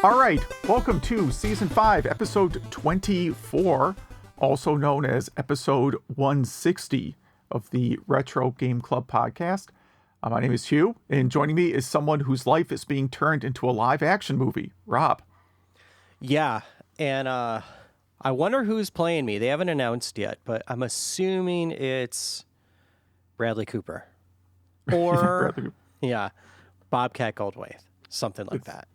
All right, welcome to Season 5, Episode 24, also known as Episode 160 of the Retro Game Club podcast. My name is Hugh, and joining me is someone whose life is being turned into a live-action movie, Rob. Yeah, and I wonder who's playing me. They haven't announced yet, but I'm assuming it's Bradley Cooper. Or, yeah, Bobcat Goldthwait, something like that.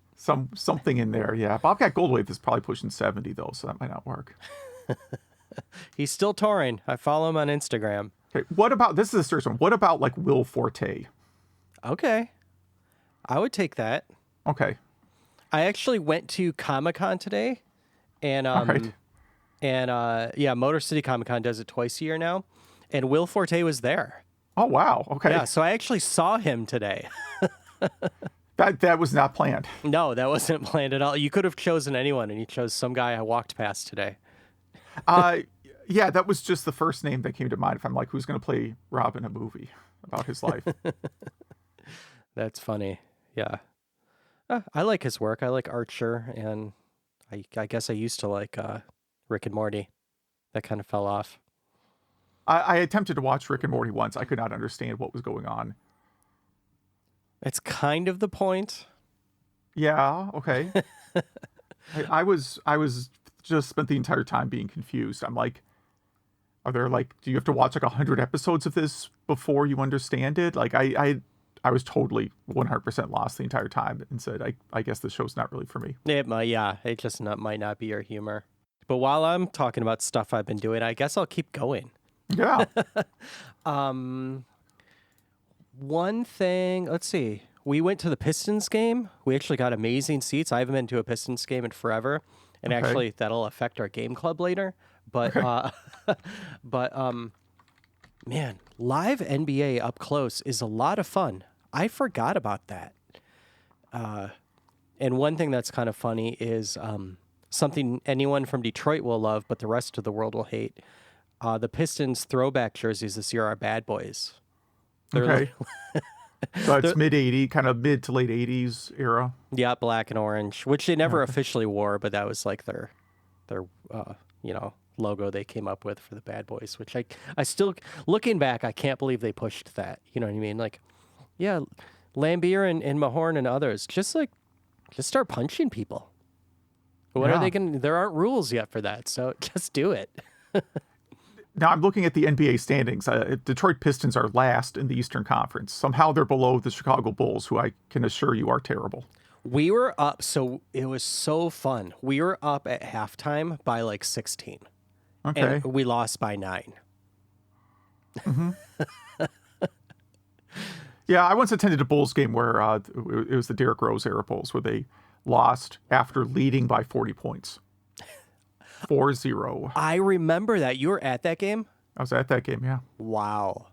Something in there, yeah. Bobcat Goldthwait is probably pushing 70, though, so that might not work. He's still touring. I follow him on Instagram. Okay, what about, this is a serious one, what about, like, Will Forte? Okay. I would take that. Okay. I actually went to Comic-Con today, and All right. yeah, Motor City Comic-Con does it twice a year now, and Will Forte was there. Oh, wow, okay. Yeah, so I actually saw him today. That was not planned. No, that wasn't planned at all. You could have chosen anyone, and you chose some guy I walked past today. Yeah, that was just the first name that came to mind. If I'm like, who's going to play Rob in a movie about his life? That's funny. Yeah. I like his work. I like Archer, and I guess I used to like Rick and Morty. That kind of fell off. I attempted to watch Rick and Morty once. I could not understand what was going on. It's kind of the point. Yeah, okay. I was just spent the entire time being confused. I'm like, are there like, do you have to watch like 100 episodes of this before you understand it? Like I was totally 100% lost the entire time and said, I guess this show's not really for me. It just might not be your humor. But while I'm talking about stuff I've been doing, I guess I'll keep going. Yeah. One thing, let's see. We went to the Pistons game. We actually got amazing seats. I haven't been to a Pistons game in forever. And Okay. actually, that'll affect our game club later. But, man, live NBA up close is a lot of fun. I forgot about that. And one thing that's kind of funny is something anyone from Detroit will love, but the rest of the world will hate. The Pistons throwback jerseys this year are bad boys. Okay. So it's mid to late 80s era. Yeah, black and orange, which they never officially wore, but that was like their logo they came up with for the bad boys, which I still, looking back, I can't believe they pushed that. You know what I mean? Like, yeah, Lambier and Mahorn and others, just start punching people. What are they going to, there aren't rules yet for that, so just do it. Now I'm looking at the NBA standings. Detroit Pistons are last in the Eastern Conference. Somehow they're below the Chicago Bulls, who I can assure you are terrible. We were up, so it was so fun. We were up at halftime by like 16. Okay. And we lost by 9. Mm-hmm. Yeah, I once attended a Bulls game where it was the Derrick Rose era Bulls, where they lost after leading by 40 points. 4-0. I remember that. You were at that game? I was at that game, yeah. Wow.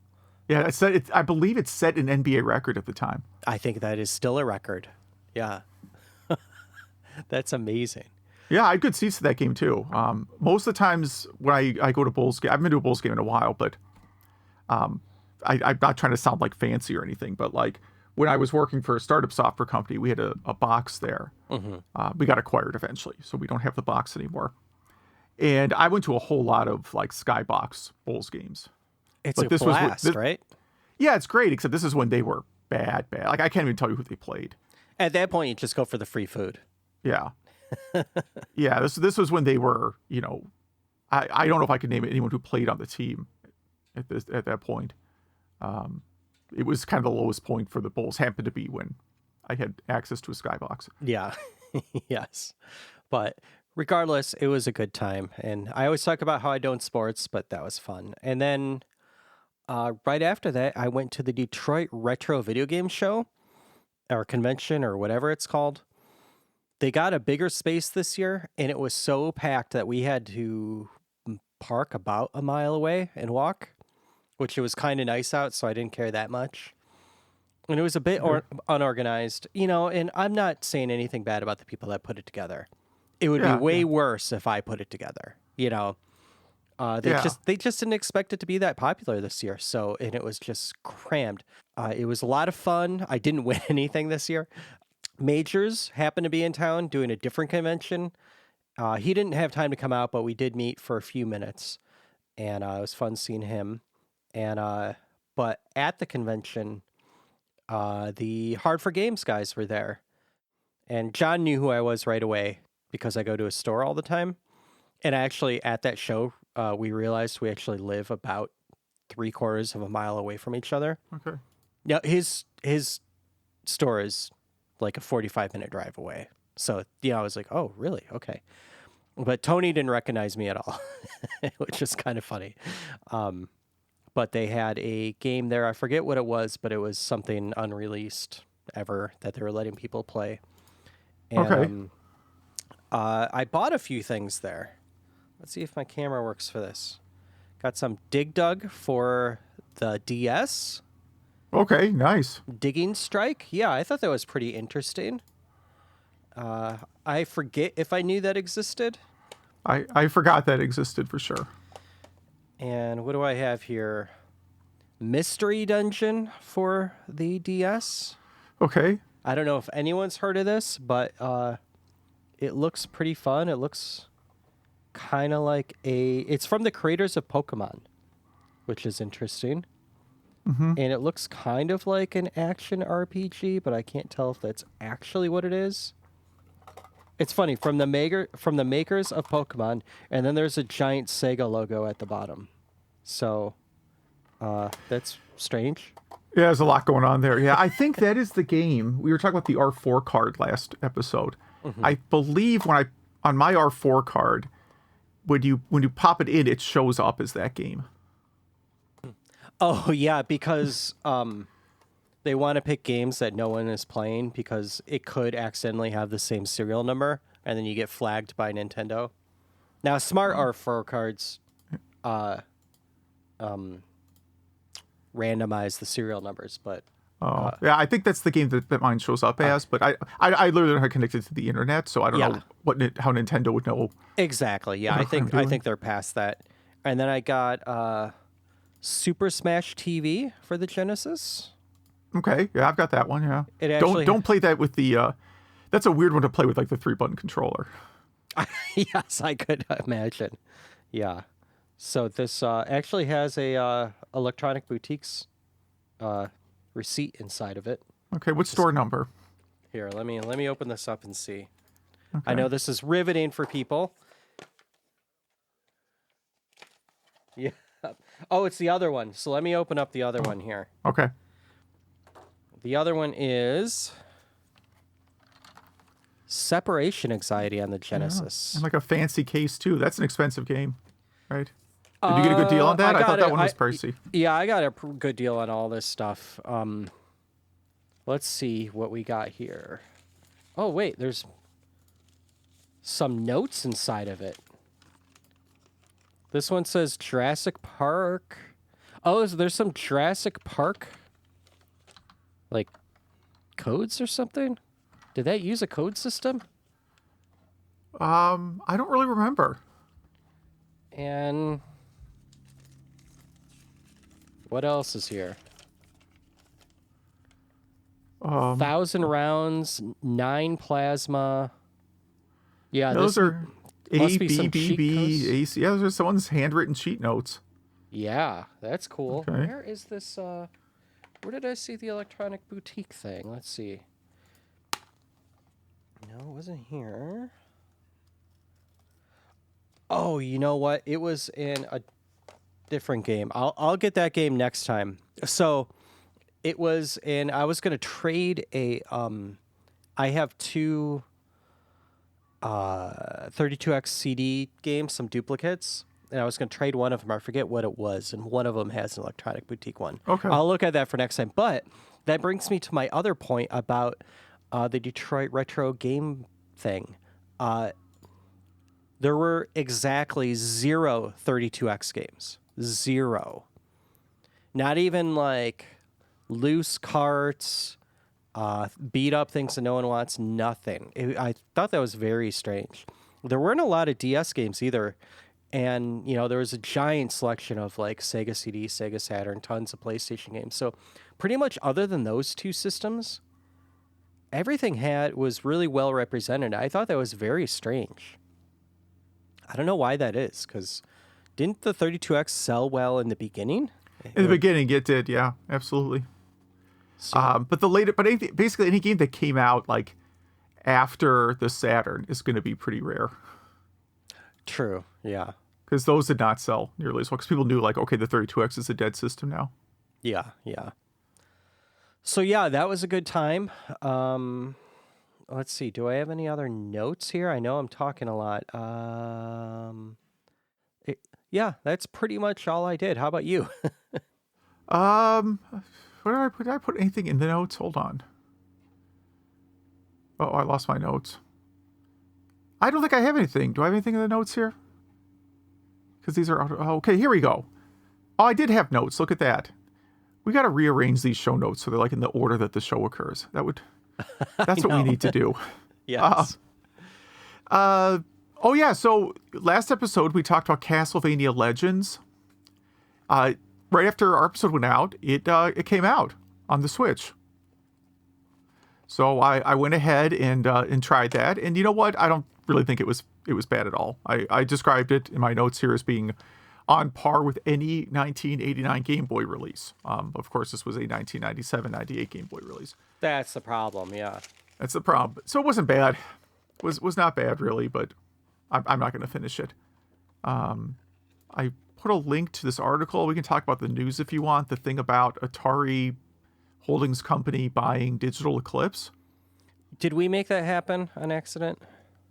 Yeah, I believe it set an NBA record at the time. I think that is still a record. Yeah. That's amazing. Yeah, I had good seats to that game, too. Most of the times when I go to Bulls game, I haven't been to a Bulls game in a while, but I'm not trying to sound like fancy or anything, but like when I was working for a startup software company, we had a box there. Mm-hmm. We got acquired eventually, so we don't have the box anymore. And I went to a whole lot of like Skybox Bulls games. It's a blast, right? Yeah, it's great, except this is when they were bad. Like, I can't even tell you who they played. At that point, you just go for the free food. Yeah. Yeah, this was when they were, I don't know if I could name anyone who played on the team at that point. It was kind of the lowest point for the Bulls, happened to be when I had access to a Skybox. Yeah. Yes. But regardless, it was a good time. And I always talk about how I don't sports, but that was fun. And then right after that, I went to the Detroit Retro Video Game Show, or convention, or whatever it's called. They got a bigger space this year, and it was so packed that we had to park about a mile away and walk, which it was kind of nice out, so I didn't care that much. And it was a bit unorganized, and I'm not saying anything bad about the people that put it together. It would be way worse if I put it together, They just didn't expect it to be that popular this year. So, and it was just crammed. It was a lot of fun. I didn't win anything this year, Majors happened to be in town doing a different convention. He didn't have time to come out, but we did meet for a few minutes, and it was fun seeing him. And but at the convention, the Hard for Games guys were there, and John knew who I was right away because I go to a store all the time. And actually, at that show, we realized we actually live about 3/4 of a mile away from each other. Okay. Now his store is like a 45-minute drive away. So I was like, oh, really? Okay. But Tony didn't recognize me at all, which is kind of funny. But they had a game there. I forget what it was, but it was something unreleased ever that they were letting people play. And, Okay. I bought a few things there. Let's see if my camera works for this. Got some Dig Dug for the DS. Okay, nice. Digging Strike. Yeah, I thought that was pretty interesting. I forget if I knew that existed. I forgot that existed for sure. And what do I have here? Mystery Dungeon for the DS. Okay. I don't know if anyone's heard of this, but it looks pretty fun. It looks kind of like it's from the creators of Pokemon, which is interesting. Mm-hmm. And it looks kind of like an action RPG, but I can't tell if that's actually what it is. It's funny, from the makers of Pokemon, and then there's a giant Sega logo at the bottom. So that's strange. Yeah, there's a lot going on there. Yeah, I think that is the game. We were talking about the R4 card last episode. Mm-hmm. I believe on my R4 card, when you pop it in, it shows up as that game. Oh yeah, because they want to pick games that no one is playing because it could accidentally have the same serial number, and then you get flagged by Nintendo. Now, smart R4 cards randomize the serial numbers, but yeah, I think that's the game that mine shows up as. But I literally don't have connected to the internet, so I don't know how Nintendo would know. Exactly. Yeah, I think they're past that. And then I got Super Smash TV for the Genesis. Okay, yeah, I've got that one. Yeah, It actually don't play that with the. That's a weird one to play with, like the 3-button controller. Yes, I could imagine. Yeah. So this actually has a Electronic Boutiques receipt inside of it. Okay, what's store number? Here, let me open this up and see. Okay. I know this is riveting for people. Yeah. Oh, it's the other one. So let me open up the other one here. Okay. The other one is Separation Anxiety on the Genesis. And like a fancy case too. That's an expensive game, right? Did you get a good deal on that? I thought that one was pricey. Yeah, I got a good deal on all this stuff. Let's see what we got here. Oh, wait, there's some notes inside of it. This one says Jurassic Park. Oh, there's some Jurassic Park, like, codes or something? Did that use a code system? I don't really remember. And what else is here? 1,000 rounds, 9 plasma. Yeah, those are must A, be B, some B, cheat B, codes. A, C. Yeah, those are someone's handwritten cheat notes. Yeah, that's cool. Okay. Where is this? Where did I see the Electronic Boutique thing? Let's see. No, it wasn't here. Oh, you know what? It was in a different game. I'll get that game next time. So it was in. I was gonna trade a. I have two 32X CD games, some duplicates, and I was going to trade one of them. I forget what it was, and one of them has an Electronic Boutique one. Okay. I'll look at that for next time. But that brings me to my other point about the Detroit retro game thing. There were exactly 0 32X games. 0. Not even like loose carts, beat up things that no one wants, nothing. I thought that was very strange. There weren't a lot of DS games either. And, there was a giant selection of like Sega CD, Sega Saturn, tons of PlayStation games. So pretty much other than those two systems, everything was really well represented. I thought that was very strange. I don't know why that is, because didn't the 32X sell well in the beginning? In the beginning, it did. Yeah, absolutely. So, But basically any game that came out like after the Saturn is going to be pretty rare true. Yeah. because those did not sell nearly as well. Because people knew like, okay, the 32X is a dead system now. Yeah. Yeah. So yeah, that was a good time. Let's see. Do I have any other notes here? I know I'm talking a lot. Yeah, that's pretty much all I did. How about you? Um, what did I put? Did I put anything in the notes? Hold on. Oh, I lost my notes. I don't think I have anything. Do I have anything in the notes here? Because these are... Oh, okay, here we go. Oh, I did have notes. Look at that. We got to rearrange these show notes so they're like in the order that the show occurs. That's what we need to do. Yes. Oh yeah, so last episode we talked about Castlevania Legends. Right after our episode went out, it came out on the Switch. So I went ahead and tried that, and you know what? I don't really think it was bad at all. I described it in my notes here as being on par with any 1989 Game Boy release. Of course, this was a 1997-98 Game Boy release. That's the problem, yeah. That's the problem. So it wasn't bad. Was not bad really, but I'm not going to finish it. I put a link to this article. We can talk about the news if you want. The thing about Atari Holdings Company buying Digital Eclipse. Did we make that happen on accident?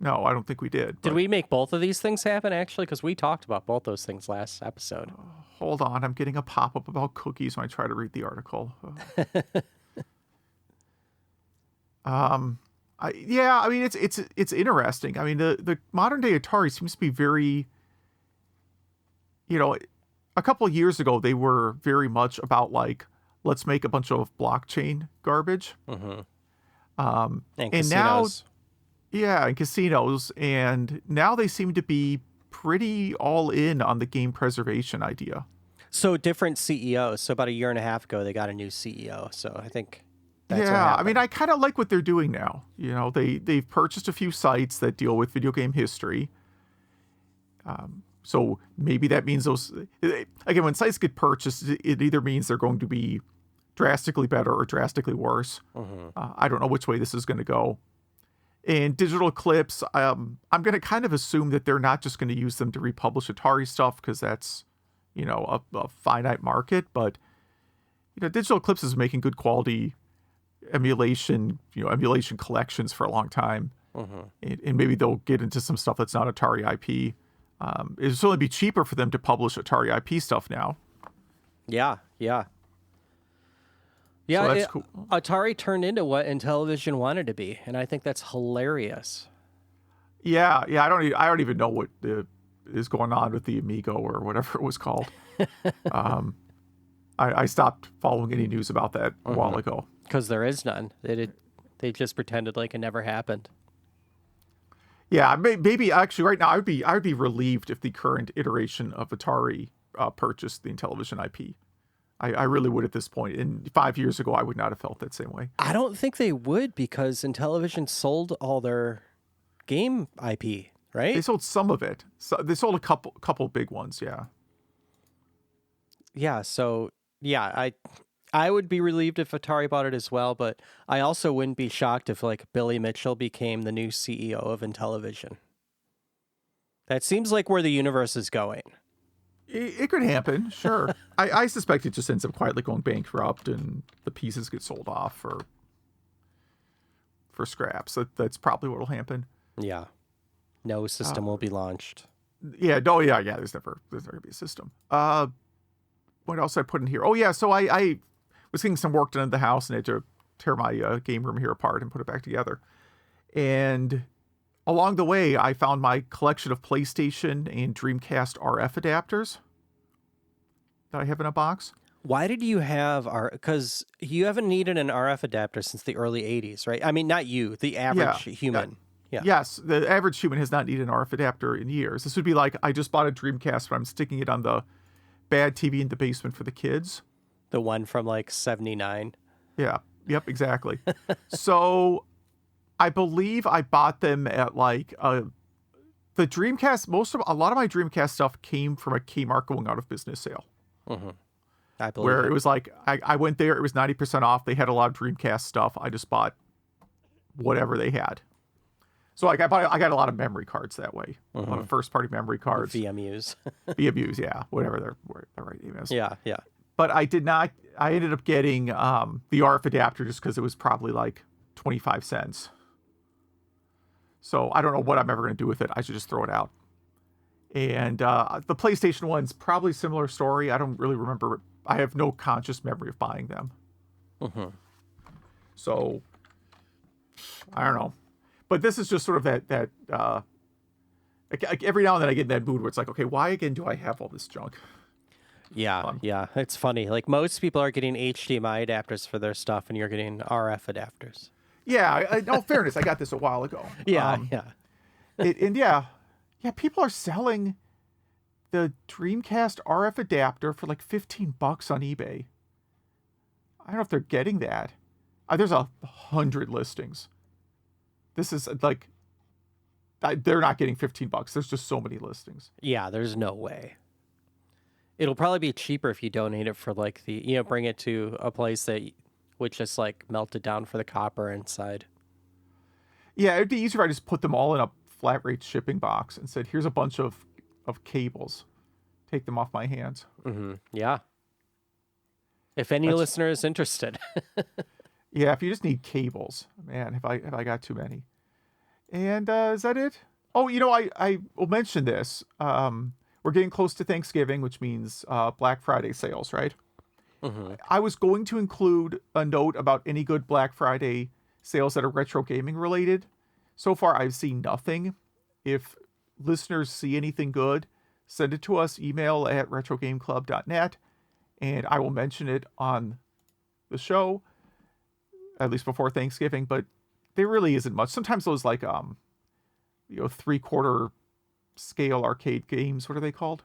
No, I don't think we did. Did we make both of these things happen, actually? Because we talked about both those things last episode. Hold on. I'm getting a pop-up about cookies when I try to read the article. I mean, it's interesting. I mean, the modern day Atari seems to be very, a couple of years ago, they were very much about like, let's make a bunch of blockchain garbage. Mm-hmm. And now, and casinos. And now they seem to be pretty all in on the game preservation idea. So different CEOs. So about a year and a half ago, they got a new CEO. So I think that's what happened. I mean, I kind of like what they're doing now. They've purchased a few sites that deal with video game history. So maybe that means those, again, when sites get purchased, it either means they're going to be drastically better or drastically worse. Mm-hmm. I don't know which way this is going to go. And Digital Eclipse, I'm going to kind of assume that they're not just going to use them to republish Atari stuff because that's, a finite market. But, Digital Eclipse is making good quality emulation collections for a long time. Mm-hmm. And maybe they'll get into some stuff that's not Atari IP. It'll certainly be cheaper for them to publish Atari IP stuff now. Yeah. So that's cool. Atari turned into what Intellivision wanted to be, and I think that's hilarious. Yeah. I don't even know what is going on with the Amiga or whatever it was called. I stopped following any news about that a while ago because there is none. They just pretended like it never happened. Yeah, maybe actually right now I would be relieved if the current iteration of Atari purchased the Intellivision IP. I really would at this point. And 5 years ago, I would not have felt that same way. I don't think they would because Intellivision sold all their game IP, right? They sold some of it. So they sold a couple big ones, yeah. Yeah, so yeah, I would be relieved if Atari bought it as well, but I also wouldn't be shocked if like Billy Mitchell became the new CEO of Intellivision. That seems like where the universe is going. It could happen, sure. I suspect it just ends up quietly going bankrupt and the pieces get sold off for scraps. That's probably what will happen. Yeah. No system will be launched. Yeah, there's never gonna be a system. What else I put in here? Oh yeah, so I was getting some work done in the house and I had to tear my game room here apart and put it back together. And along the way, I found my collection of PlayStation and Dreamcast RF adapters that I have in a box. Why did you have because you haven't needed an RF adapter since the early 80s, right? I mean, not you, the average human. Yeah. Yes, the average human has not needed an RF adapter in years. This would be like, I just bought a Dreamcast, but I'm sticking it on the bad TV in the basement for the kids. The one from like 79. Yeah. Yep, exactly. So I believe I bought them at like the Dreamcast. A lot of my Dreamcast stuff came from a Kmart going out of business sale. Mm-hmm. I believe Where it was like I went there, it was 90% off. They had a lot of Dreamcast stuff. I just bought whatever they had. So like I got a lot of memory cards that way. A lot of first party memory cards. VMUs. VMUs, yeah, whatever their right name is. Yeah. But I did not. I ended up getting the RF adapter just because it was probably like 25 cents. So I don't know what I'm ever going to do with it. I should just throw it out. And the PlayStation one's probably similar story. I don't really remember. I have no conscious memory of buying them. So I don't know. But this is just sort of that like every now and then I get in that mood where it's like, okay, why again do I have all this junk? Yeah, yeah. It's funny. Like most people are getting HDMI adapters for their stuff, and you're getting RF adapters. Yeah, in all fairness, I got this a while ago. Yeah. Yeah, people are selling the Dreamcast RF adapter for like $15 on eBay. I don't know if they're getting that. There's 100 listings. This is like, they're not getting $15. There's just so many listings. Yeah, there's no way. It'll probably be cheaper if you donate it for like bring it to a place that would just like melt it down for the copper inside. Yeah, it'd be easier if I just put them all in a flat rate shipping box and said, here's a bunch of cables. Take them off my hands. Yeah. If any listener is interested. Yeah, if you just need cables, man, have I got too many? And is that it? Oh, I will mention this. We're getting close to Thanksgiving, which means Black Friday sales, right? I was going to include a note about any good Black Friday sales that are retro gaming related. So far, I've seen nothing. If listeners see anything good, send it to us, email at retrogameclub.net, and I will mention it on the show, at least before Thanksgiving, but there really isn't much. Sometimes those like, 3/4 scale arcade games, what are they called?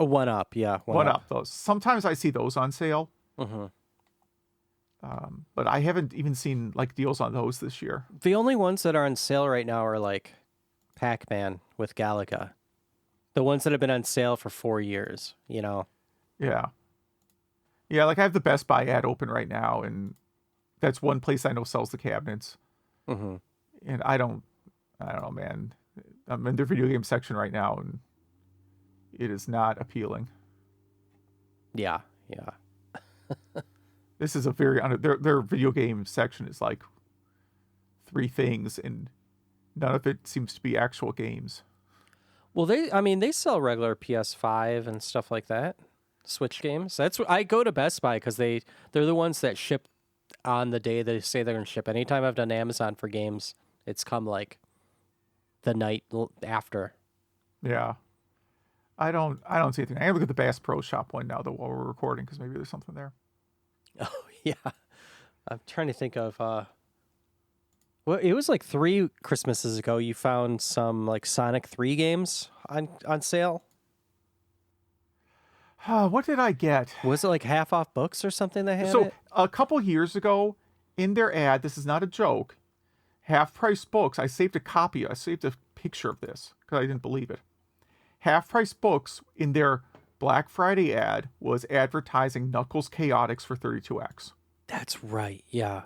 A 1-up, yeah. One up, those. Sometimes I see those on sale. But I haven't even seen like deals on those this year. The only ones that are on sale right now are like Pac-Man with Galaga. The ones that have been on sale for 4 years, Yeah. Yeah, like I have the Best Buy ad open right now, and that's one place I know sells the cabinets. And I don't know, man. I'm in their video game section right now, and it is not appealing. Yeah. This is a very their video game section is like 3 things, and none of it seems to be actual games. Well, they sell regular PS5 and stuff like that, Switch games. That's what I go to Best Buy because they're the ones that ship on the day they say they're going to ship. Anytime I've done Amazon for games, it's come like the night after. Yeah. I don't see anything. I gotta look at the Bass Pro Shop one now, though, while we're recording, because maybe there's something there. Oh, yeah. I'm trying to think of... well, it was like 3 Christmases ago you found some like Sonic 3 games on sale. What did I get? Was it like half off books or something that had So it? a couple years ago, in their ad, this is not a joke, half price books, I saved a picture of this because I didn't believe it. Half price books in their Black Friday ad was advertising Knuckles Chaotix for 32X. That's right, yeah.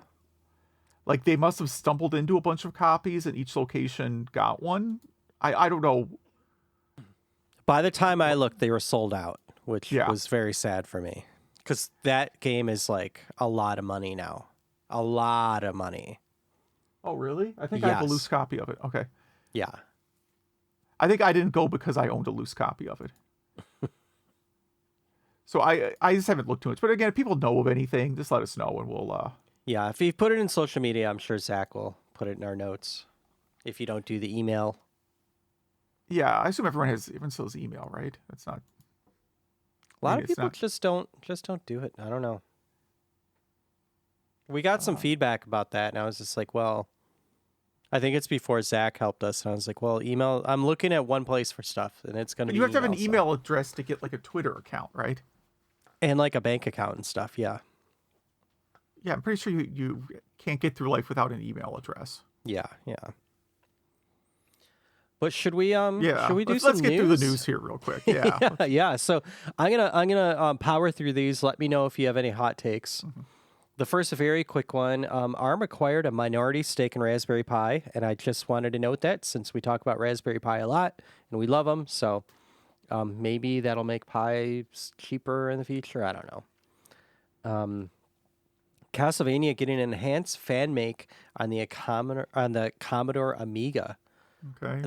Like they must have stumbled into a bunch of copies and each location got one. I don't know. By the time I looked, they were sold out, which was very sad for me. Because that game is like a lot of money now. A lot of money. Oh, really? I think I have a loose copy of it. Okay. Yeah. I think I didn't go because I owned a loose copy of it. So I just haven't looked too much. But again, if people know of anything, just let us know and we'll... Yeah, if you put it in social media, I'm sure Zach will put it in our notes. If you don't do the email. Yeah, I assume everyone still has email, right? That's not... A lot of people just don't do it. I don't know. We got some feedback about that, and I was just like, well... I think it's before Zach helped us, and I was like, well, email... I'm looking at one place for stuff, and it's going to be You have to have an email address to get, like, a Twitter account, right? And, like, a bank account and stuff, yeah. Yeah, I'm pretty sure you can't get through life without an email address. Yeah, yeah. But should we Yeah, do let's some get through the news? news here real quick. Yeah. Yeah, yeah. So I'm gonna power through these. Let me know if you have any hot takes. Mhm. The first, a very quick one. ARM acquired a minority stake in Raspberry Pi, and I just wanted to note that since we talk about Raspberry Pi a lot and we love them, so maybe that'll make Pis cheaper in the future. I don't know. Castlevania getting an enhanced fan make on the Commodore Amiga. Okay.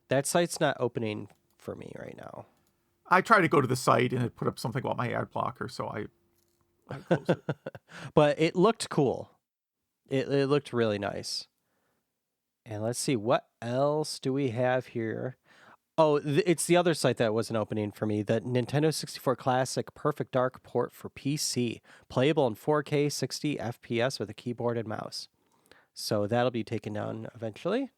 That site's not opening for me right now. I tried to go to the site and it put up something about my ad blocker, so I closed it. But it looked cool. It looked really nice. And let's see, what else do we have here? Oh, it's the other site that wasn't opening for me. The Nintendo 64 Classic Perfect Dark port for PC. Playable in 4K 60 FPS with a keyboard and mouse. So that'll be taken down eventually.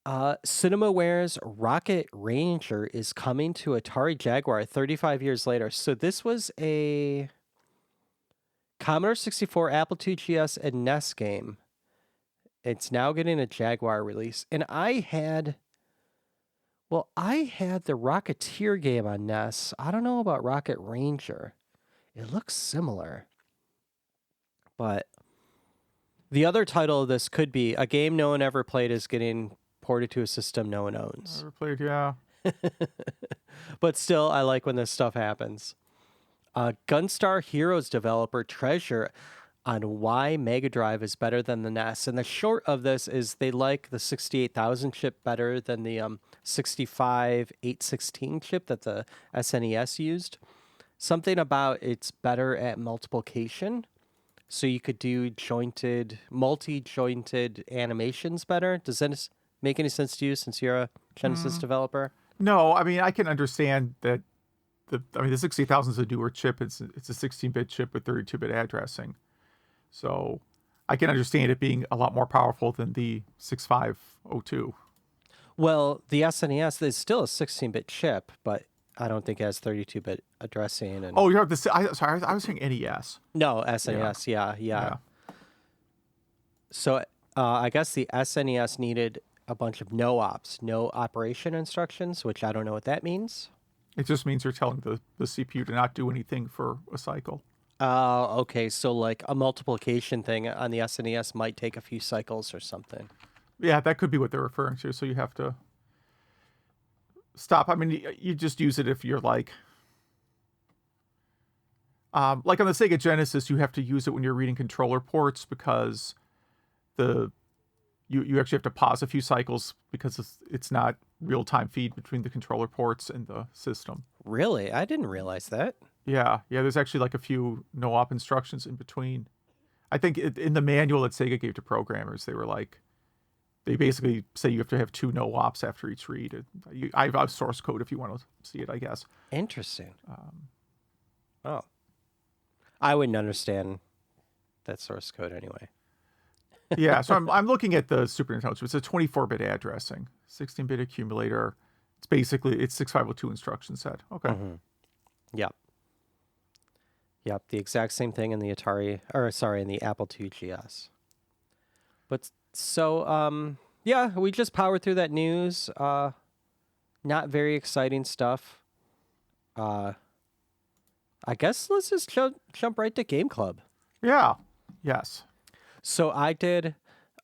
Cinemaware's Rocket Ranger is coming to Atari Jaguar 35 years later. So this was a Commodore 64, Apple II GS, and NES game. It's now getting a Jaguar release. And I had the Rocketeer game on NES. I don't know about Rocket Ranger. It looks similar. But the other title of this could be a game no one ever played is getting ported to a system no one owns. Never played, yeah. But still, I like when this stuff happens. Gunstar Heroes developer Treasure on why Mega Drive is better than the NES. And the short of this is they like the 68,000 chip better than the 65,816 chip that the SNES used. Something about it's better at multiplication. So you could do multi-jointed animations better. Does that make any sense to you since you're a Genesis developer? No, I mean, I can understand that the 60,000 is a newer chip. It's a 16-bit chip with 32-bit addressing. So I can understand it being a lot more powerful than the 6502. Well, the SNES is still a 16-bit chip, but I don't think it has 32-bit addressing. And Oh, you're sorry, I was saying NES. no, SNES, yeah. So I guess the SNES needed a bunch of no operation instructions, which I don't know what that means. It just means you're telling the CPU to not do anything for a cycle. Okay. So like a multiplication thing on the SNES might take a few cycles or something. Yeah, that could be what they're referring to. So you have to stop. I mean, you just use it if you're like on the Sega Genesis, you have to use it when you're reading controller ports because you actually have to pause a few cycles because it's not real-time feed between the controller ports and the system. Really? I didn't realize that. Yeah, there's actually like a few no-op instructions in between. I think in the manual that Sega gave to programmers, they basically say you have to have 2 no-ops after each read. I have source code if you want to see it, I guess. Interesting. Oh. I wouldn't understand that source code anyway. Yeah, so I'm looking at the Super Nintendo. It's a 24-bit addressing, 16-bit accumulator. It's 6502 instruction set. Okay. Mm-hmm. Yep, the exact same thing in the in the Apple II GS. But so we just powered through that news. Not very exciting stuff. I guess let's just jump right to Game Club. Yeah. Yes. So I did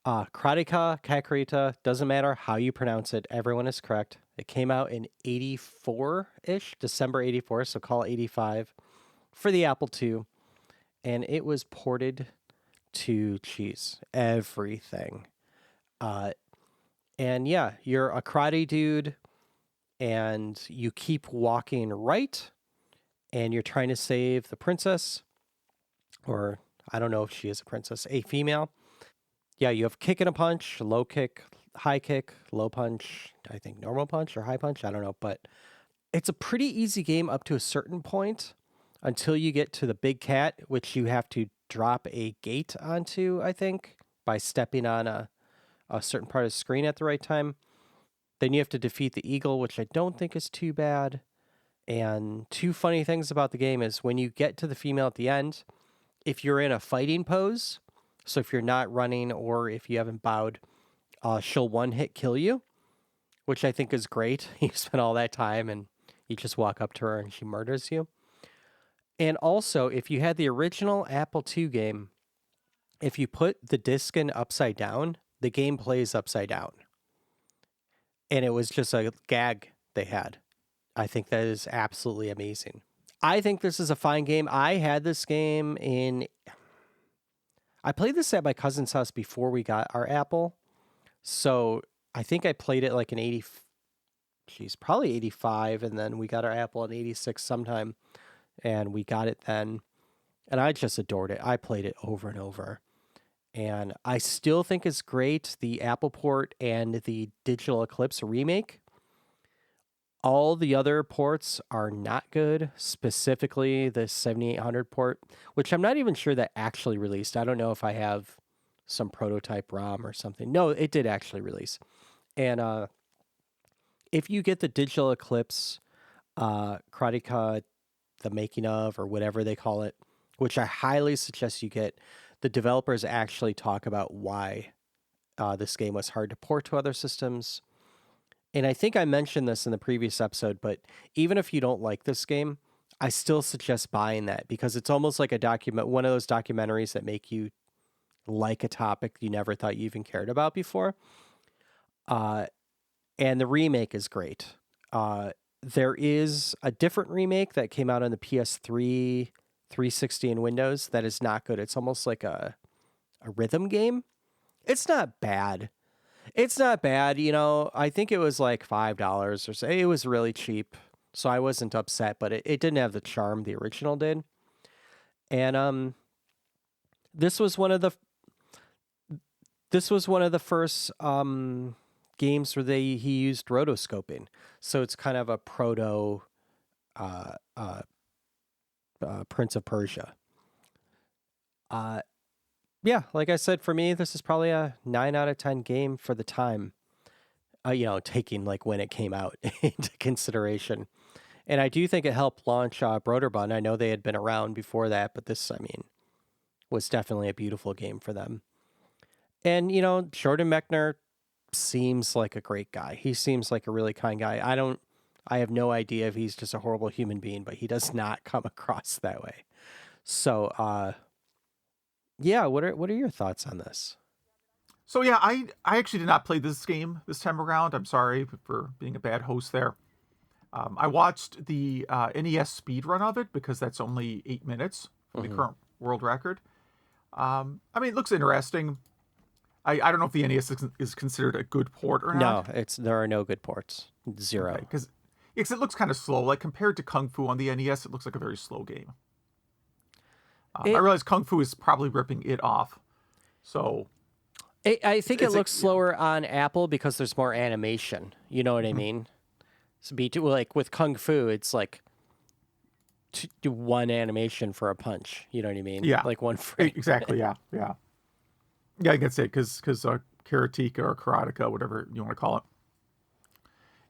Karateka, doesn't matter how you pronounce it, everyone is correct. It came out in 84-ish, December 84, so call it 85, for the Apple II. And it was ported to everything. And yeah, you're a karate dude, and you keep walking right, and you're trying to save the princess, or I don't know if she is a princess, a female. Yeah, you have kick and a punch, low kick, high kick, low punch, I think normal punch or high punch, I don't know. But it's a pretty easy game up to a certain point until you get to the big cat, which you have to drop a gate onto, I think, by stepping on a certain part of the screen at the right time. Then you have to defeat the eagle, which I don't think is too bad. And two funny things about the game is when you get to the female at the end, if you're in a fighting pose, so if you're not running or if you haven't bowed, she'll one hit kill you, which I think is great. You spend all that time and you just walk up to her and she murders you. And also, if you had the original Apple II game, if you put the disc in upside down, the game plays upside down. And it was just a gag they had. I think that is absolutely amazing. I think this is a fine game. I had this game I played this at my cousin's house before we got our Apple. So I think I played it like in probably 85. And then we got our Apple in 86 sometime. And we got it then. And I just adored it. I played it over and over. And I still think it's great. The Apple port and the Digital Eclipse remake. All the other ports are not good, specifically the 7800 port, which I'm not even sure that actually released. I don't know if I have some prototype ROM or something. No, it did actually release. And if you get the Digital Eclipse, Karateka, the making of, or whatever they call it, which I highly suggest you get, the developers actually talk about why this game was hard to port to other systems. And I think I mentioned this in the previous episode, but even if you don't like this game, I still suggest buying that because it's almost like one of those documentaries that make you like a topic you never thought you even cared about before. And the remake is great. There is a different remake that came out on the PS3, 360, and Windows that is not good. It's almost like a rhythm game. It's not bad. I think it was like $5 or so. It was really cheap, so I wasn't upset, but it didn't have the charm the original did. And this was one of the first games where he used rotoscoping. So it's kind of a proto Prince of Persia. Yeah, like I said, for me, this is probably a 9 out of 10 game for the time, taking like when it came out into consideration. And I do think it helped launch Broderbund. I know they had been around before that, but this, was definitely a beautiful game for them. And, Jordan Mechner seems like a great guy. He seems like a really kind guy. I have no idea if he's just a horrible human being, but he does not come across that way. So, yeah, what are your thoughts on this? So yeah, I actually did not play this game this time around. I'm sorry for being a bad host there. I watched the NES speed run of it because that's only 8 minutes for the current world record. It looks interesting. I don't know if the NES is considered a good port or not. No, there are no good ports. Zero. Because it looks kind of slow. Like compared to Kung Fu on the NES, it looks like a very slow game. I realize Kung Fu is probably ripping it off. So I think it looks slower on Apple because there's more animation. You know what I mean? So like with Kung Fu, it's like to do one animation for a punch. You know what I mean? Yeah. Like one frame. Exactly. Yeah. Yeah. Yeah, I can say because Karateka or Karateka, whatever you want to call it.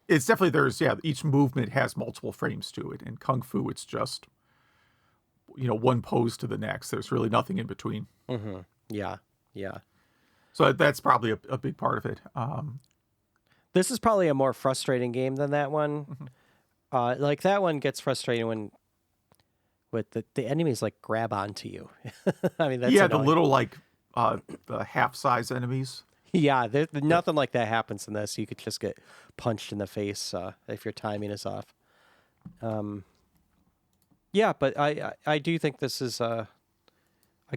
It's definitely each movement has multiple frames to it. In Kung Fu, it's just one pose to the next. There's really nothing in between. Mm-hmm. Yeah. Yeah. So that's probably a big part of it. This is probably a more frustrating game than that one. Like that one gets frustrating when with the enemies like grab onto you. That's the little like the half size enemies. Yeah, nothing like that happens in this. You could just get punched in the face if your timing is off. Yeah, but I do think this is a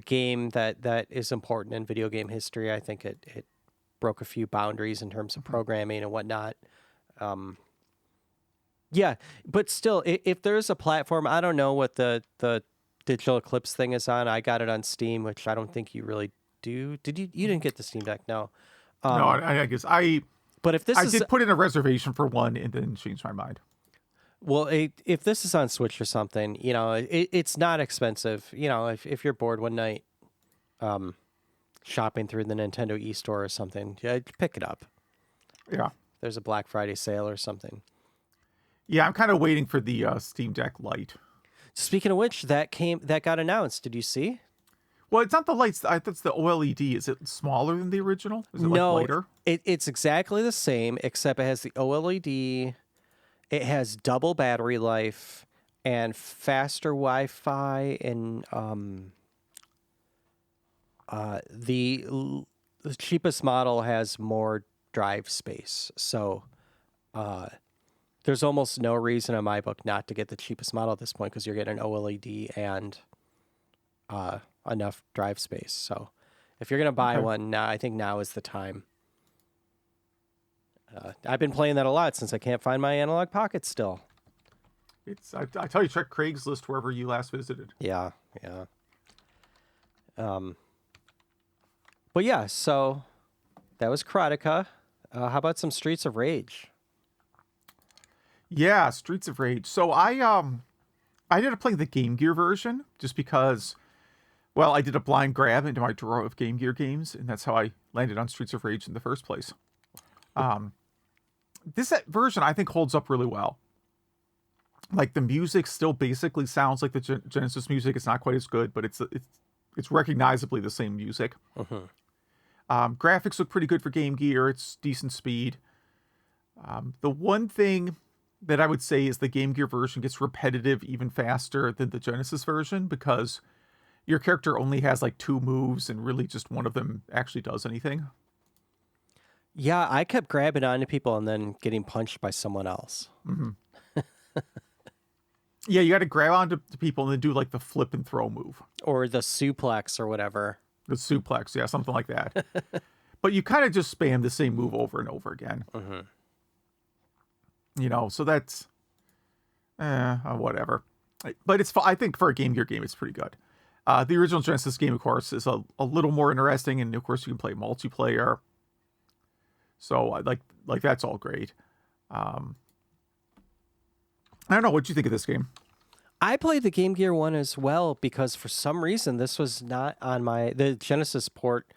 game that is important in video game history. I think it broke a few boundaries in terms of programming and whatnot. Yeah, but still, if there's a platform, I don't know what the Digital Eclipse thing is on. I got it on Steam, which I don't think you really do. Did you? You didn't get the Steam Deck, no. No, I guess But if I did put in a reservation for one and then changed my mind. Well, if this is on Switch or something, it's not expensive. If you're bored one night, shopping through the Nintendo eStore or something, pick it up. Yeah, there's a Black Friday sale or something. Yeah, I'm kind of waiting for the Steam Deck Lite. Speaking of which, that got announced. Did you see? Well, it's not the lights. That's the OLED. Is it smaller than the original? Is it like No, lighter? it's exactly the same, except it has the OLED. It has double battery life and faster Wi-Fi, and the cheapest model has more drive space. So there's almost no reason in my book not to get the cheapest model at this point because you're getting an OLED and enough drive space. So if you're gonna buy Okay. one now, I think now is the time. I've been playing that a lot since I can't find my analog pocket still. I tell you, check Craigslist wherever you last visited. Yeah, yeah. But yeah, so that was Karateka. How about some Streets of Rage? Yeah, Streets of Rage. So I ended up playing the Game Gear version just because, well, I did a blind grab into my drawer of Game Gear games, and that's how I landed on Streets of Rage in the first place. This version I think holds up really well. Like the music still basically sounds like the Genesis music. It's not quite as good, but it's recognizably the same music. Graphics look pretty good for Game Gear. It's decent speed. The one thing that I would say is the Game Gear version gets repetitive even faster than the Genesis version because your character only has like 2 moves and really just one of them actually does anything. Yeah, I kept grabbing onto people and then getting punched by someone else. Yeah, you got to grab onto people and then do like the flip and throw move. Or the suplex or whatever. The suplex, yeah, something like that. But you kind of just spam the same move over and over again. You know, so that's whatever. But I think for a Game Gear game, it's pretty good. The original Genesis game, of course, is a little more interesting, and of course, you can play multiplayer. So like that's all great. I don't know. What'd you think of this game? I played the Game Gear one as well because for some reason this was not on the Genesis port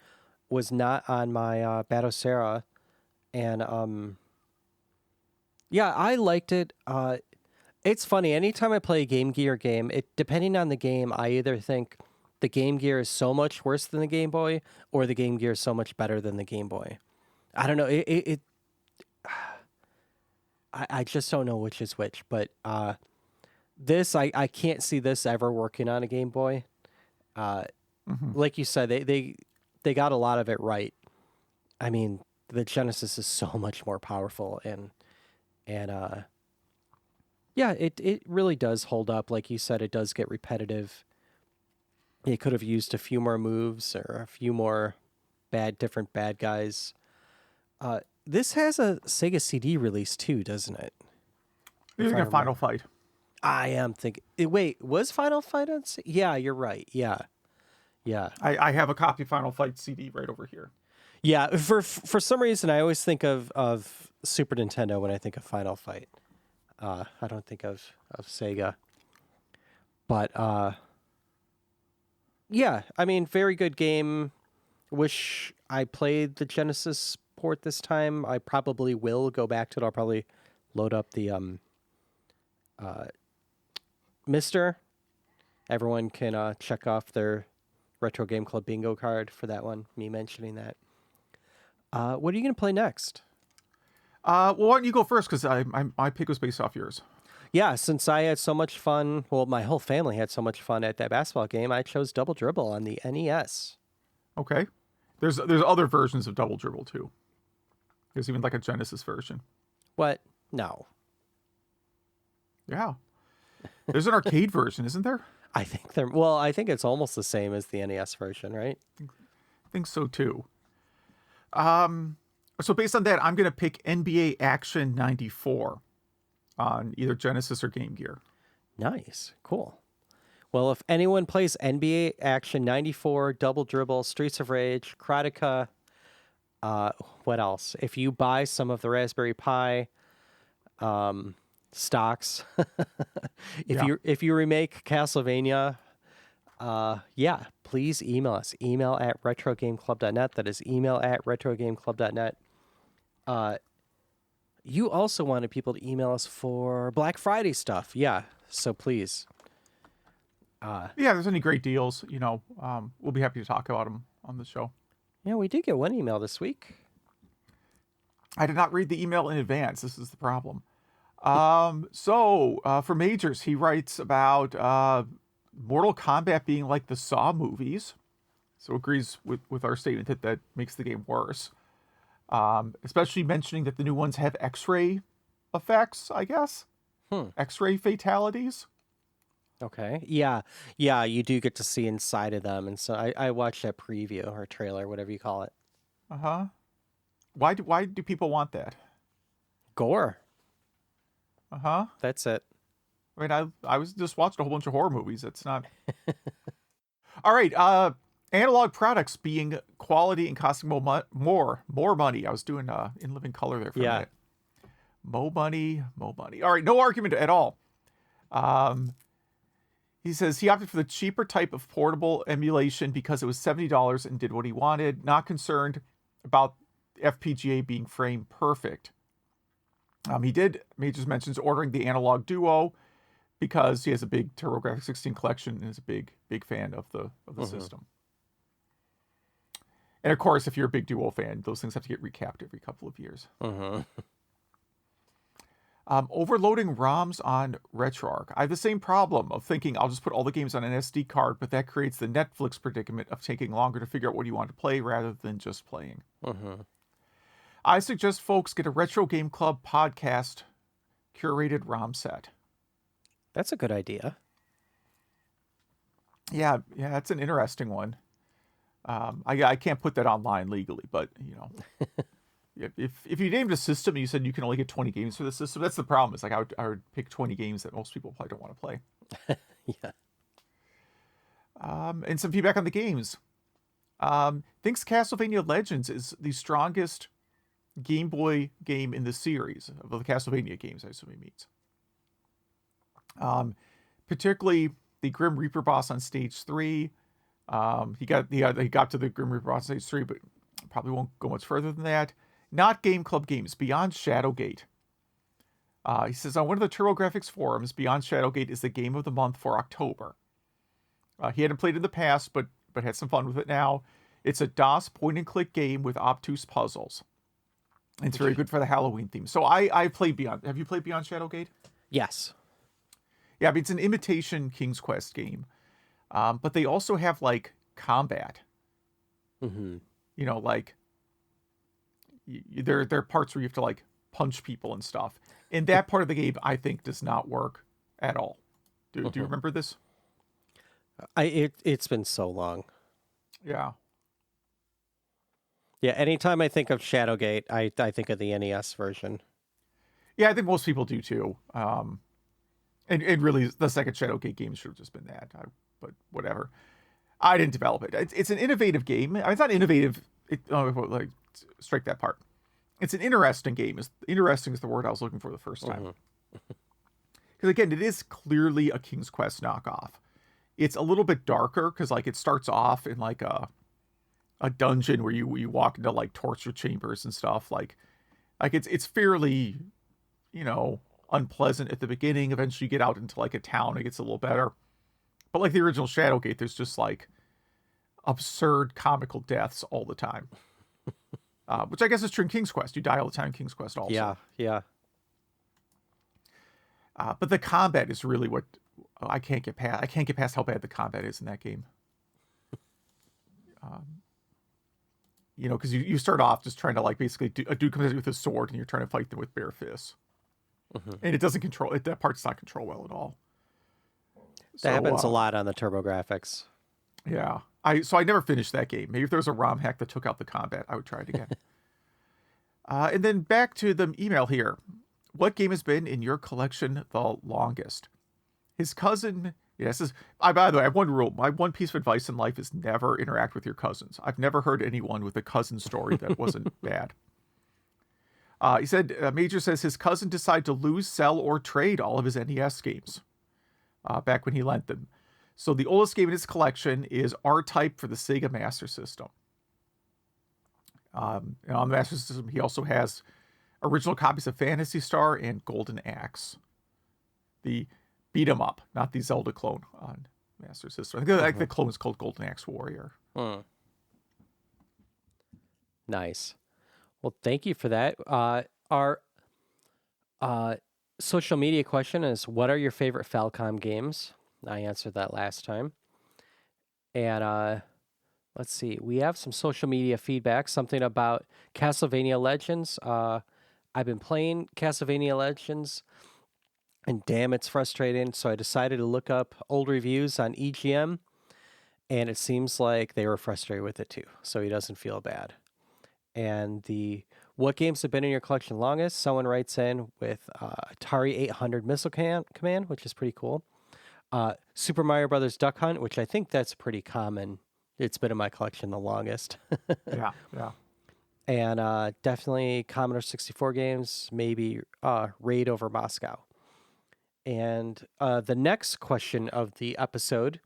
was not on my Batocera, and yeah, I liked it. It's funny. Anytime I play a Game Gear game, depending on the game, I either think the Game Gear is so much worse than the Game Boy, or the Game Gear is so much better than the Game Boy. I don't know. I just don't know which is which. But I can't see this ever working on a Game Boy. Like you said, they got a lot of it right. I mean, the Genesis is so much more powerful, and yeah, it really does hold up. Like you said, it does get repetitive. They could have used a few more moves or a few more different bad guys. This has a Sega CD release too, doesn't it? You're thinking Final Fight. I am thinking. Wait, was Final Fight on? Yeah, you're right. Yeah. I have a copy of Final Fight CD right over here. Yeah, for some reason, I always think of Super Nintendo when I think of Final Fight. I don't think of Sega. But yeah, I mean, very good game. Wish I played the Genesis port this time. I probably will go back to it. I'll probably load up the Mister. Everyone can check off their Retro Game Club bingo card for that one. Me mentioning that. What are you going to play next? Well, why don't you go first? Because my pick was based off yours. Yeah, since I had so much fun, well, my whole family had so much fun at that basketball game, I chose Double Dribble on the NES. Okay. There's other versions of Double Dribble too. There's even like a Genesis version. What? No. Yeah. There's an arcade version, isn't there? I think I think it's almost the same as the NES version, right? I think so too. So based on that, I'm going to pick NBA Action 94 on either Genesis or Game Gear. Nice. Cool. Well, if anyone plays NBA Action 94, Double Dribble, Streets of Rage, Karateka, what else? If you buy some of the Raspberry Pi stocks, if you remake Castlevania, yeah, please email us. Email at retrogameclub.net. That is email at retrogameclub.net. You also wanted people to email us for Black Friday stuff. Yeah. So please. Yeah, if there's any great deals, we'll be happy to talk about them on the show. Yeah, we did get one email this week. I did not read the email in advance. This is the problem. For Majors, he writes about Mortal Kombat being like the Saw movies. So agrees with our statement that makes the game worse. Especially mentioning that the new ones have X-ray effects, I guess. X-ray fatalities. Okay. Yeah. Yeah, you do get to see inside of them. And so I watched that preview or trailer, whatever you call it. Uh-huh. Why do people want that? Gore. Uh-huh. That's it. I mean, I was just watching a whole bunch of horror movies. It's not... All right. Analog products being quality and costing more money. I was doing in living color there for a minute. Mo money. All right. No argument at all. He says he opted for the cheaper type of portable emulation because it was $70 and did what he wanted. Not concerned about FPGA being frame perfect. Majors mentions ordering the Analog Duo because he has a big TurboGrafx 16 collection and is a big fan of the system. And of course, if you're a big Duo fan, those things have to get recapped every couple of years. Overloading ROMs on RetroArch. I have the same problem of thinking I'll just put all the games on an SD card, but that creates the Netflix predicament of taking longer to figure out what you want to play rather than just playing. I suggest folks get a Retro Game Club podcast curated ROM set. That's a good idea. Yeah, it's an interesting one. I can't put that online legally, but if you named a system and you said you can only get 20 games for the system, that's the problem. It's like I would pick 20 games that most people probably don't want to play. Yeah. And some feedback on the games. Thinks Castlevania Legends is the strongest Game Boy game in the series of the Castlevania games, I assume he means. Particularly the Grim Reaper boss on stage 3. He got to the Grim Reaper boss on stage 3, but probably won't go much further than that. Not Game Club games. Beyond Shadowgate. He says on one of the TurboGrafx forums, Beyond Shadowgate is the game of the month for October. He hadn't played in the past, but had some fun with it now. It's a DOS point-and-click game with obtuse puzzles. It's very good for the Halloween theme. So I played Beyond. Have you played Beyond Shadowgate? Yes. Yeah, I mean, it's an imitation King's Quest game. But they also have, like, combat. Like, there are parts where you have to, like, punch people and stuff. And that part of the game, I think, does not work at all. Do you remember this? It's been so long. Yeah. Yeah, anytime I think of Shadowgate, I think of the NES version. Yeah, I think most people do too. And really, the second Shadowgate game should have just been that. But whatever. I didn't develop it. It's an innovative game. I mean, it's not innovative. Strike that part. It's an interesting game. Interesting is the word I was looking for the first time. Because again, it is clearly a King's Quest knockoff. It's a little bit darker because like it starts off in like a dungeon where you walk into like torture chambers and stuff. Like it's fairly, unpleasant at the beginning. Eventually you get out into like a town, it gets a little better. But like the original Shadowgate, there's just like absurd comical deaths all the time. Which I guess is true in King's Quest. You die all the time in King's Quest also. Yeah. But the combat is really what I can't get past. I can't get past how bad the combat is in that game. Because you start off just trying to like basically a dude comes at you with a sword and you're trying to fight them with bare fists. And it doesn't control it. That part does not control well at all. That happens a lot on the TurboGrafx. Yeah. I never finished that game. Maybe if there was a ROM hack that took out the combat, I would try it again. And then back to the email here. What game has been in your collection the longest? His cousin... Yes, by the way, I have one rule. My one piece of advice in life is never interact with your cousins. I've never heard anyone with a cousin story that wasn't bad. He said, Major says his cousin decided to lose, sell, or trade all of his NES games back when he lent them. So the oldest game in his collection is R-Type for the Sega Master System. And on the Master System, he also has original copies of Phantasy Star and Golden Axe. The beat 'em up, not the Zelda clone on Master System. I think like the clone is called Golden Axe Warrior. Nice. Well, thank you for that. Our social media question is, what are your favorite Falcom games? I answered that last time. And let's see. We have some social media feedback, something about Castlevania Legends. I've been playing Castlevania Legends, and damn, it's frustrating. So I decided to look up old reviews on EGM, and it seems like they were frustrated with it too. So he doesn't feel bad. And what games have been in your collection longest? Someone writes in with Atari 800 Missile Command, which is pretty cool. Super Mario Brothers Duck Hunt, which I think that's pretty common. It's been in my collection the longest. Yeah. And definitely Commodore 64 games, maybe Raid over Moscow. And the next question of the episode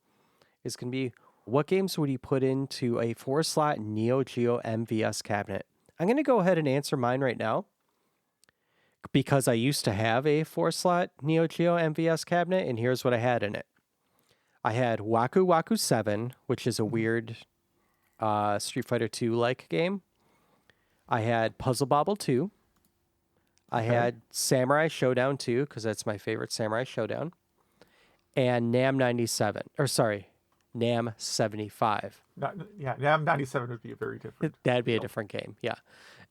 is going to be, what games would you put into a 4-slot Neo Geo MVS cabinet? I'm going to go ahead and answer mine right now because I used to have a 4-slot Neo Geo MVS cabinet, and here's what I had in it. I had Waku Waku 7, which is a weird Street Fighter 2-like game. I had Puzzle Bobble 2. I had Samurai Showdown 2, because that's my favorite Samurai Showdown. And NAM 97. Or sorry, NAM 75. NAM 97 would be a very different. That'd be a different game, yeah.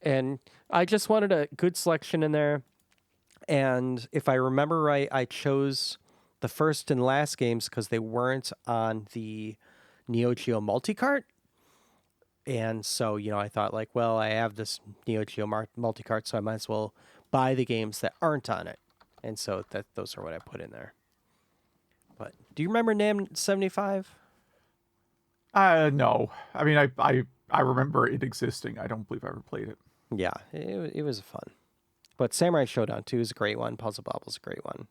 And I just wanted a good selection in there. And if I remember right, I chose the first and last games because they weren't on the Neo Geo multi-cart. And so, I thought like, well, I have this Neo Geo multi-cart, so I might as well buy the games that aren't on it. And so those are what I put in there. But do you remember NAM 75? No. I mean, I remember it existing. I don't believe I ever played it. Yeah, it was fun. But Samurai Showdown 2 is a great one. Puzzle Bobble's a great one.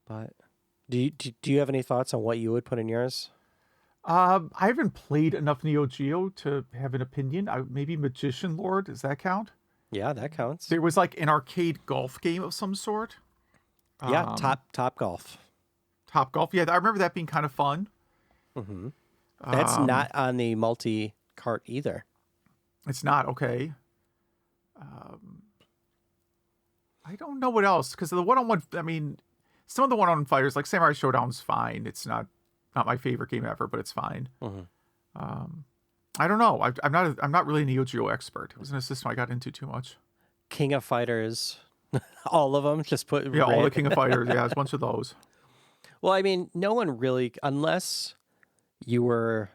But do you have any thoughts on what you would put in yours? I haven't played enough Neo Geo to have an opinion. Maybe Magician Lord, does that count? Yeah, that counts. There was like an arcade golf game of some sort. Yeah, Top Golf. Top Golf. Yeah, I remember that being kind of fun. Mm-hmm. That's not on the multi-cart either. It's not, okay. I don't know what else, because the one-on-one, I mean, some of the one-on-one fighters, like Samurai Showdown's fine. It's not my favorite game ever, but it's fine. Mm-hmm. I don't know. I'm not really a Neo Geo expert. It wasn't a system I got into too much. King of Fighters, all of them. Just put all the King of Fighters. Yeah, it's a bunch of those. Well, I mean, no one really, unless you were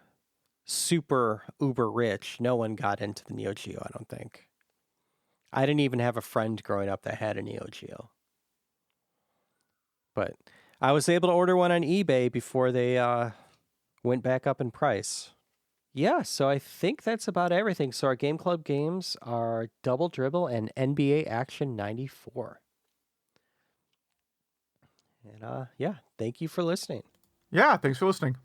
super uber rich, no one got into the Neo Geo, I don't think. I didn't even have a friend growing up that had a Neo Geo. But I was able to order one on eBay before they went back up in price. Yeah, so I think that's about everything. So our Game Club games are Double Dribble and NBA Action 94. And yeah, thank you for listening. Yeah, thanks for listening.